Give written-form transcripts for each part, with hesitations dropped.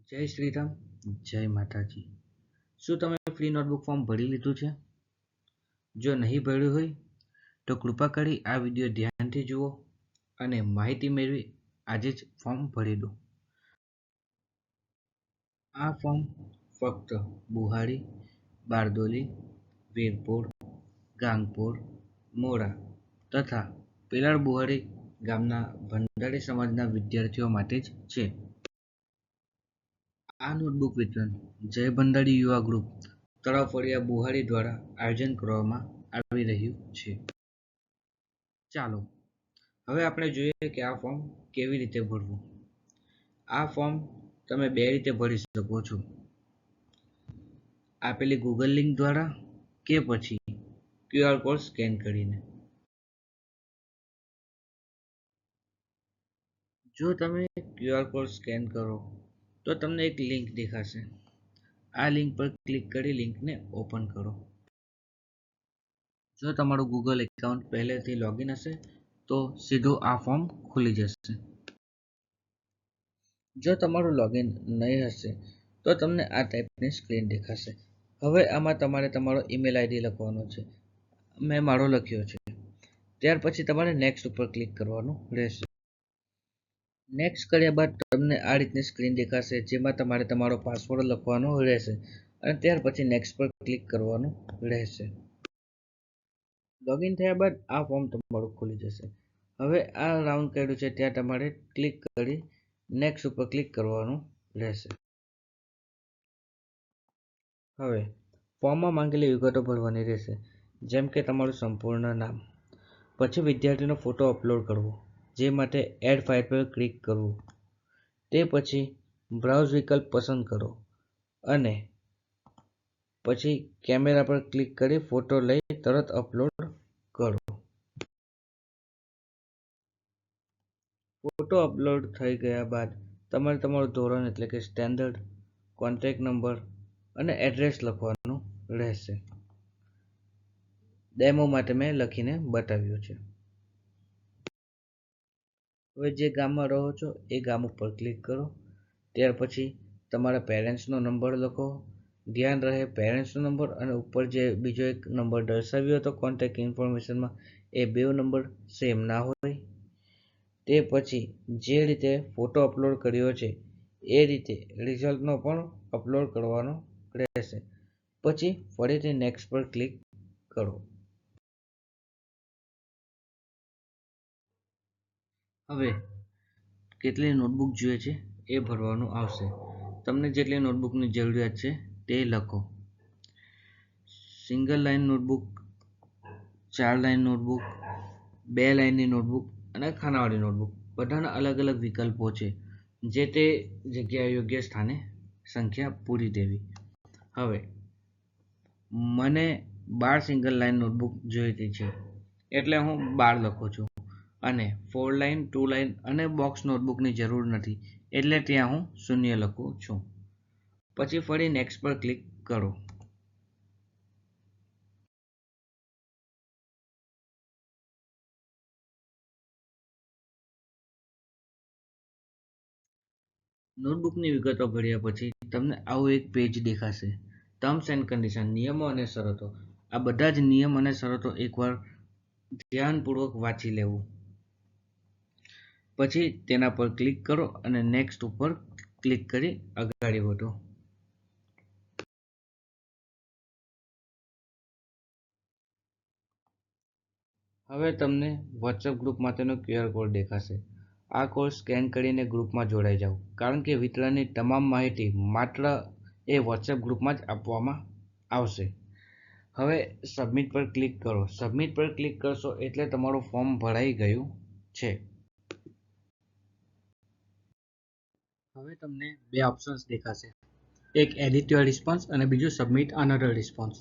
જય શ્રી રામ, જય માતાજી. શું તમે ફ્રી નોટબુક ફોર્મ ભરી લીધું છે? જો નહીં ભર્યું હોય તો કૃપા કરી આ વિડીયો ધ્યાનથી જુઓ અને માહિતી મેળવી આજે જ ફોર્મ ભરી દો. આ ફોર્મ ફક્ત બુહારી, બારડોલી, વીરપુર, ગાંગપુર, મોરા તથા પેલાડ બુહારી ગામના ભંડારી સમાજના વિદ્યાર્થીઓ માટે જ છે. આ નોટબુક વિતરણ જય ભંડારી યુવા ગ્રુપ તળાવ ફળિયા બુહારી દ્વારા આયોજન કરવામાં આવી રહ્યું છે. ચાલો હવે આપણે જોઈએ કે આ ફોર્મ કેવી રીતે ભરવું. આ ફોર્મ તમે બે રીતે ભરી શકો છો, આપેલી ગૂગલ લિંક દ્વારા કે પછી QR કોડ સ્કેન કરીને. જો તમે QR કોડ સ્કેન કરો તો તમને એક લિંક દેખાશે. આ લિંક પર ક્લિક કરી લિંકને ઓપન કરો. જો તમારું ગૂગલ એકાઉન્ટ પહેલેથી લોગિન હશે તો સીધું આ ફોર્મ ખુલી જશે. જો તમારું લોગિન નહીં હશે તો તમને આ ટાઈપની સ્ક્રીન દેખાશે. હવે આમાં તમારે તમારો ઈમેલ આઈડી લખવાનો છે. મેં મારો લખ્યો છે. ત્યાર પછી તમારે નેક્સ્ટ ઉપર ક્લિક કરવાનું રહેશે. નેક્સ્ટ કર્યા બાદ તમને આ રીતની સ્ક્રીન દેખાશે, જેમાં તમારે તમારો પાસવર્ડ લખવાનો રહેશે અને ત્યાર પછી નેક્સ્ટ પર ક્લિક કરવાનું રહેશે. લોગિન થયા બાદ આ ફોર્મ તમારું ખુલી જશે. હવે આ રાઉન્ડ કર્યું છે ત્યાં તમારે ક્લિક કરી નેક્સ્ટ ઉપર ક્લિક કરવાનું રહેશે. હવે ફોર્મમાં માંગેલી વિગતો ભરવાની રહેશે, જેમ કે તમારું સંપૂર્ણ નામ, પછી વિદ્યાર્થીનો ફોટો અપલોડ કરવો, જે માટે એડ ફાઇલ પર ક્લિક કરવું, તે પછી બ્રાઉઝ વિકલ્પ પસંદ કરો અને પછી કેમેરા પર ક્લિક કરી ફોટો લઈ તરત અપલોડ કરો. ફોટો અપલોડ થઈ ગયા બાદ તમારે તમારું ધોરણ એટલે કે સ્ટેન્ડર્ડ, કોન્ટેક્ટ નંબર અને એડ્રેસ લખવાનું રહેશે. ડેમો માટે મેં લખીને બતાવ્યું છે. હવે જે ગામમાં રહો છો એ ગામ ઉપર ક્લિક કરો. ત્યાર પછી તમારા પેરેન્ટ્સનો નંબર લખો. ધ્યાન રહે પેરેન્ટ્સનો નંબર અને ઉપર જે બીજો એક નંબર દર્શાવ્યો હતો કોન્ટેક્ટ ઇન્ફોર્મેશનમાં, એ બે નંબર સેમ ના હોય. તે પછી જે રીતે ફોટો અપલોડ કર્યો છે એ રીતે રિઝલ્ટનો પણ અપલોડ કરવાનો રહેશે. પછી ફરીથી નેક્સ્ટ પર ક્લિક કરો. હવે કેટલી નોટબુક જોઈએ છે એ ભરવાનું આવશે. તમને જેટલી નોટબુકની જરૂરિયાત છે તે લખો. Single line notebook, 4 line notebook, 2 લાઇનની નોટબુક અને ખાનાવાળી નોટબુક, બધાના અલગ અલગ વિકલ્પો છે. જે તે જગ્યાએ યોગ્ય સ્થાને સંખ્યા પૂરી દેવી. હવે મને 12 સિંગલ લાઇન નોટબુક જોઈતી છે એટલે હું 12 લખું છું અને 4 લાઇન, 2 લાઇન અને બોક્સ નોટબુકની જરૂર નથી એટલે ત્યાં હું 0 લખું છું. પછી ફરી નેક્સ્ટ પર ક્લિક કરો. નોટબુકની વિગતો ભર્યા પછી તમને આવું એક પેજ દેખાશે. ટર્મ્સ એન્ડ કન્ડિશન, નિયમો અને શરતો. આ બધા જ નિયમ અને શરતો એકવાર ધ્યાનપૂર્વક વાંચી લેવું. પછી તેના પર ક્લિક કરો અને નેક્સ્ટ ઉપર ક્લિક કરી આગળ વધો. હવે તમને વોટ્સએપ ગ્રુપ માટેનો QR કોડ દેખાશે. આ કોડ સ્કેન કરીને ગ્રુપમાં જોડાઈ જાઓ, કારણ કે વિતરણની તમામ માહિતી માત્ર એ વોટ્સએપ ગ્રુપમાં જ આપવામાં આવશે. હવે સબમિટ પર ક્લિક કરો. સબમિટ પર ક્લિક કરશો એટલે તમારું ફોર્મ ભરાઈ ગયું છે. હવે તમને બે ઓપ્શન્સ દેખાશે, એક એડિટ યોર રિસ્પોન્સ અને બીજું સબમિટ અનધર રિસ્પોન્સ.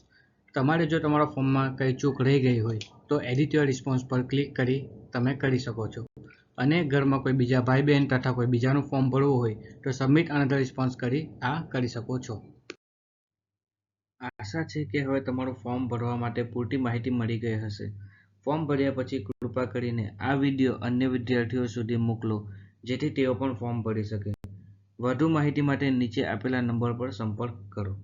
તમારે જો તમારા ફોર્મમાં કંઈ ચૂક રહી ગઈ હોય તો એડિટ યોર રિસ્પોન્સ પર ક્લિક કરી તમે કરી શકો છો, અને ઘરમાં કોઈ બીજા ભાઈ બહેન તથા કોઈ બીજાનું ફોર્મ ભરવું હોય તો સબમિટ અનધર રિસ્પોન્સ કરી આ કરી શકો છો. આશા છે કે હવે તમારું ફોર્મ ભરવા માટે પૂરતી માહિતી મળી ગઈ હશે. ફોર્મ ભર્યા પછી કૃપા કરીને આ વિડીયો અન્ય વિદ્યાર્થીઓ સુધી મોકલો, જેથી તેઓ પણ ફોર્મ ભરી શકે. વધુ માહિતી માટે નીચે આપેલા નંબર પર સંપર્ક કરો.